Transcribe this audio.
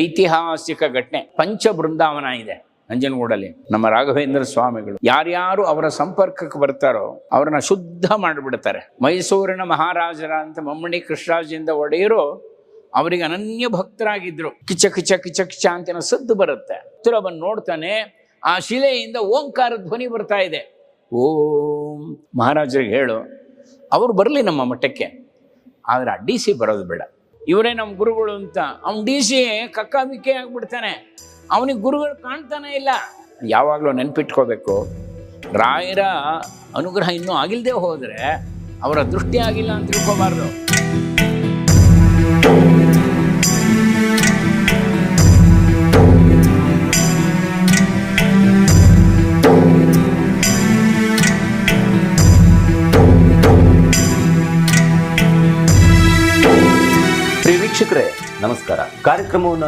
ಐತಿಹಾಸಿಕ ಘಟನೆ. ಪಂಚ ಬೃಂದಾವನ ಇದೆ ನಂಜನಗೂಡಲ್ಲಿ. ನಮ್ಮ ರಾಘವೇಂದ್ರ ಸ್ವಾಮಿಗಳು ಯಾರ್ಯಾರು ಅವರ ಸಂಪರ್ಕಕ್ಕೆ ಬರ್ತಾರೋ ಅವ್ರನ್ನ ಶುದ್ಧ ಮಾಡಿಬಿಡ್ತಾರೆ. ಮೈಸೂರಿನ ಮಹಾರಾಜರ ಅಂತ ಮಮ್ಮಣಿ ಕೃಷ್ಣರಾಜೇಂದ್ರ ಒಡೆಯರು ಅವರಿಗೆ ಅನನ್ಯ ಭಕ್ತರಾಗಿದ್ರು. ಕಿಚ ಕಿಚ ಕಿಚ ಕಿಚ ಅಂತಿನ ಸದ್ದು ಬರುತ್ತೆ. ಹತ್ತಿರ ಬಂದು ನೋಡ್ತಾನೆ, ಆ ಶಿಲೆಯಿಂದ ಓಂಕಾರ ಧ್ವನಿ ಬರ್ತಾ ಇದೆ. ಓಂ ಮಹಾರಾಜರಿಗೆ ಹೇಳು, ಅವರು ಬರಲಿ ನಮ್ಮ ಮಠಕ್ಕೆ, ಆದರೆ ಆ ಡಿ ಸಿ ಬರೋದು ಬೇಡ, ಇವರೇ ನಮ್ಮ ಗುರುಗಳು ಅಂತ. ಅವ್ನು ಡಿ ಸಿ ಕಕ್ಕಾಬಿಕ್ಕೆ ಆಗ್ಬಿಡ್ತಾನೆ, ಅವನಿಗೆ ಗುರುಗಳು ಕಾಣ್ತಾನೆ ಇಲ್ಲ. ಯಾವಾಗಲೂ ನೆನ್ಪಿಟ್ಕೋಬೇಕು, ರಾಯರ ಅನುಗ್ರಹ ಇನ್ನೂ ಆಗಿಲ್ಲದೆ ಹೋದರೆ ಅವರ ದೃಷ್ಟಿ ಆಗಿಲ್ಲ ಅಂತ ತಿಳ್ಕೋಬಾರ್ದು. ಪ್ರಿಯ ವೀಕ್ಷಕರೇ ನಮಸ್ಕಾರ. ಕಾರ್ಯಕ್ರಮವನ್ನು